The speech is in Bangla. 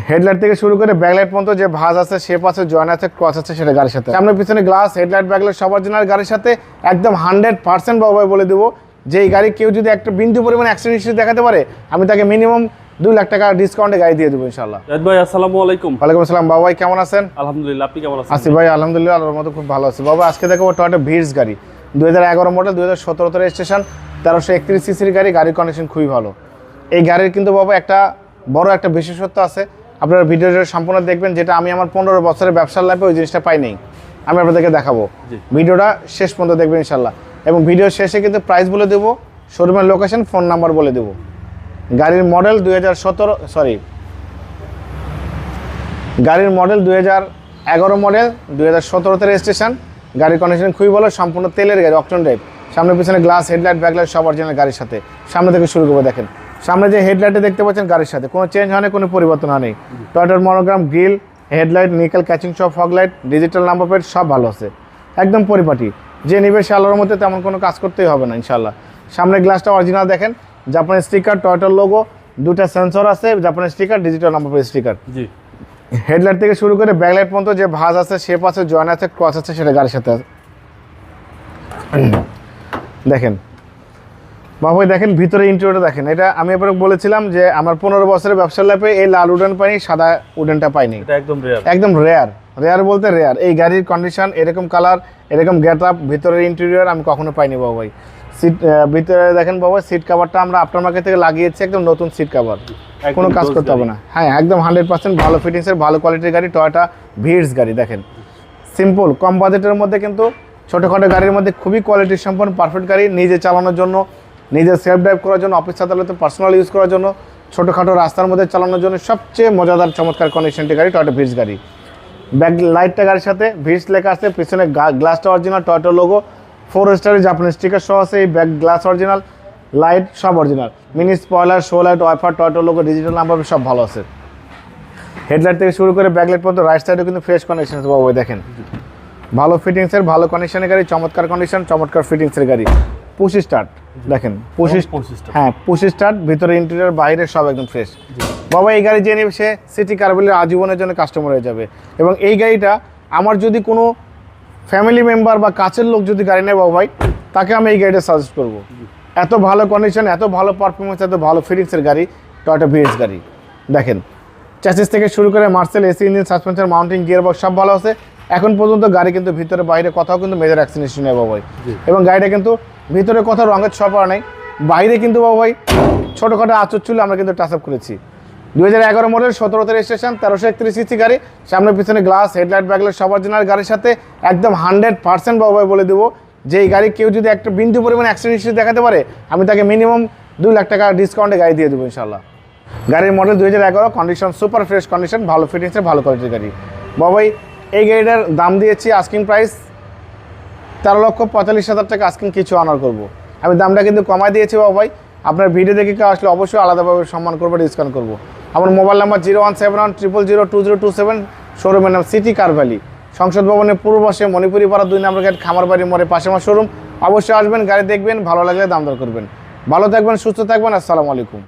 হেডলাইট থেকে শুরু করে ব্যাকলাইট পর্যন্ত যে ভাঁজ আছে, শেপ আছে, জয়েন আছে, ক্রস আছে সেটা গাড়ির সাথে। সামনে পিছনে গ্লাস, হেডলাইট, ব্যাকলাইট সব অরিজিনাল গাড়ির সাথে একদম 100% বাবা বলে দেবো যে এই গাড়ি কেউ যদি একটা বিন্দু পরিমাণ অ্যাক্সিডেন্ট হিস্ট্রি দেখাতে পারে আমি তাকে মিনিমাম 2 লাখ টাকা ডিসকাউন্টে গাড়ি দিয়ে দেবো ইনশাআল্লাহ। জাহিদ ভাই আসসালামু আলাইকুম। ওয়ালাইকুম আসসালাম বাবা ভাই, কেমন আছেন? আলহামদুলিল্লাহ, আপনি কেমন আছেন? আছি ভাই আলহামদুলিল্লাহ, আল্লাহর মতো খুব ভালো আছি। বাবা আজকে দেখো টয়োটা ভিটস গাড়ি 2011 মডেল, 2017 রেজিস্ট্রেশন, 1331 সিসির গাড়ি। গাড়ির কন্ডিশন খুবই ভালো। এই গাড়ির কিন্তু বাবা একটা বড় একটা বিশেষত্ব আছে, আপনারা ভিডিওটা সম্পূর্ণ দেখবেন, যেটা আমি আমার 15 বছরের ব্যবসার লাইফে ওই জিনিসটা পাই নাই, আমি আপনাদেরকে দেখাবো। ভিডিওটা শেষ পর্যন্ত দেখবেন ইনশাল্লাহ, এবং ভিডিও শেষে কিন্তু প্রাইস বলে দেবো, শোরুমের লোকেশন, ফোন নাম্বার বলে দেবো। গাড়ির মডেল 2011 মডেল, 2017 রেজিস্ট্রেশন। গাড়ির কন্ডিশন খুবই ভালো, সম্পূর্ণ তেলের গাড়ি, অকটেন ড্রাইভ। সামনে পিছনে গ্লাস, হেডলাইট, ব্যাকলাইট সব অরিজিনাল গাড়ির সাথে। সামনে থেকে শুরু করবো, দেখেন সামনে যে হেডলাইটে দেখতে পাচ্ছেন গাড়ির সাথে কোনো চেঞ্জ হয়নি, কোনো পরিবর্তন হয়নি। টয়োটার মনোগ্রাম, গ্রিল, হেডলাইট, নিকেল ক্যাচিং সব, ফগলাইট, ডিজিটাল নাম্বার প্লেট সব ভালো আছে, একদম পরিপাটি। যে নিবে সে আলোর মধ্যে তেমন কোনো কাজ করতেই হবে না ইনশাল্লাহ। সামনে গ্লাসটা অরিজিনাল দেখেন, জাপানের স্টিকার, টয়োটার লোগো, দুটা সেন্সর আছে, জাপানের sticker, digital number plate sticker. জি। হেডলাইট থেকে শুরু করে ব্যাকলাইট পর্যন্ত যে ভাঁজ আছে, শেপ আছে, জয়েন আছে, ক্রস আছে সেটা গাড়ির সাথে আছে। দেখেন বাবু, দেখেন ভিতরে ইন্টেরিয়রটা দেখেন। এটা আমি আপনাকে বলেছিলাম যে আমার 15 বছরের ব্যবসার লাইফে এই লাল উডেন পাইনি, সাদা উডেনটা পাইনি। এটা একদম রেয়ার, একদম রেয়ার বলতে রেয়ার। এই গাড়ির কন্ডিশন, এরকম কালার, এরকম গেট আপ, ভিতরের ইন্টেরিয়র আমি কখনো পাইনি বাবু ভাই। সিট ভিতরে দেখেন বাবা, সিট কাভারটা আমরা আফটার মার্কেট থেকে লাগিয়েছি, একদম নতুন সিট কাভার, কোনো কাজ করতে হবে না। হ্যাঁ, একদম 100% ভালো ফিটিংসের, ভালো কোয়ালিটির গাড়ি, টয়োটা ভিটস গাড়ি। দেখেন সিম্পল, কম বাজেটের মধ্যে কিন্তু ছোটোখাটো গাড়ির মধ্যে খুবই কোয়ালিটি সম্পন্ন পারফেক্ট গাড়ি। নিজে চালানোর জন্য, নিজে সেলফ ড্রাইভ করার জন্য, অফিস আদালতে পার্সোনাল ইউজ করার জন্য, ছোটোখাটো রাস্তার মধ্যে চালানোর জন্য সবচেয়ে মজাদার চমৎকার কন্ডিশনটি গাড়ি টয়োটা ভিটস গাড়ি। ব্যাক লাইটটা গাড়ির সাথে ভিটস লেখা আছে, পিছনে গ্লাসটা অরিজিনাল, টয়োটা লোগো, 4 স্টারের জাপানি স্টিকার সহ আছে। এই ব্যাক গ্লাস অরিজিনাল, লাইট সব original, mini spoiler, show light, wiper, Toyota logo, digital number সব ভালো আছে। হেডলাইট থেকে শুরু করে ব্যাকলাইট পর্যন্ত রাইট সাইডে কিন্তু ফ্রেশ কন্ডিশন আছে বাবু, দেখেন ভালো ফিটিংসের, ভালো কন্ডিশনের গাড়ি, চমৎকার কন্ডিশন, চমৎকার ফিটিংসের গাড়ি। পুশ স্টার্ট দেখেন, হ্যাঁ পুশ স্টার্ট, ভিতরে ইন্টেরিয়র বাইরে সব একদম ফ্রেশ। বাবা এই গাড়ি যে নেবে সে সিটি কার বলে আজীবনের জন্য কাস্টমার হয়ে যাবে। এবং এই গাড়িটা আমার যদি কোনো ফ্যামিলি মেম্বার বা কাছের লোক যদি গাড়ি নেয় বাবু ভাই, তাকে আমি এই গাড়িটা সাজেস্ট করবো। এত ভালো কন্ডিশন, এত ভালো পারফরমেন্স, এত ভালো ফিটিংসের গাড়ি টয়োটা ভিটস গাড়ি। দেখেন চ্যাসিস থেকে শুরু করে Marcel, AC engine, suspension, mounting, gear box সব ভালো আছে। এখন পর্যন্ত গাড়ি কিন্তু ভিতরে বাইরে কোথাও কিন্তু মেজর অ্যাক্সিডেন্ট নেই বাবু ভাই। এবং গাড়িটা কিন্তু ভিতরে কোথাও রঙের ছোঁয়া পড়া নেই, বাইরে কিন্তু বাবু ভাই ছোটোখাটো আঁচড় ছিল, আমরা কিন্তু টাচ আপ করেছি। 2011 মডেল, 17 রেজিস্ট্রেশন, 1331 সিসি গাড়ি। সামনে পিছনে গ্লাস, হেডলাইট, ব্যাকলাইট সব অরিজিনাল গাড়ির সাথে একদম 100% বাবু ভাই বলে দেবো যে এই গাড়ি কেউ যদি একটা বিন্দু পরিমাণ অ্যাক্সিডেন্ট হিস্ট্রি দেখাতে পারে আমি তাকে মিনিমাম 2 লাখ টাকা ডিসকাউন্টে গাড়ি দিয়ে দেবো ইনশাল্লাহ। গাড়ির model 2011, condition super fresh condition, ভালো ফিটিংসের, ভালো কোয়ালিটির গাড়ি বাবু ভাই। এই গাড়িটার দাম দিয়েছি আস্কিং প্রাইস 13,45,000 টাকা, আস্কিং কিছু অনার করবো। আমি দামটা কিন্তু কমাই দিয়েছি বাবু ভাই। আপনার ভিডিও দেখে কেউ আসলে অবশ্যই আলাদাভাবে সম্মান করবো, ডিসকাউন্ট করবো। আমার মোবাইল নাম্বার 01710002027, শোরুমের নাম সিটি কার ভ্যালি, সংসদ ভবনের পূর্ব পাশে, মণিপুরি পাড়া 2 নম্বর গেট, খামারবাড়ি মোড়ের পাশে আমার শোরুম। অবশ্যই আসবেন, গাড়ি দেখবেন, ভালো লাগলে দাম দর করবেন। ভালো থাকবেন, সুস্থ থাকবেন, আসসালামু আলাইকুম।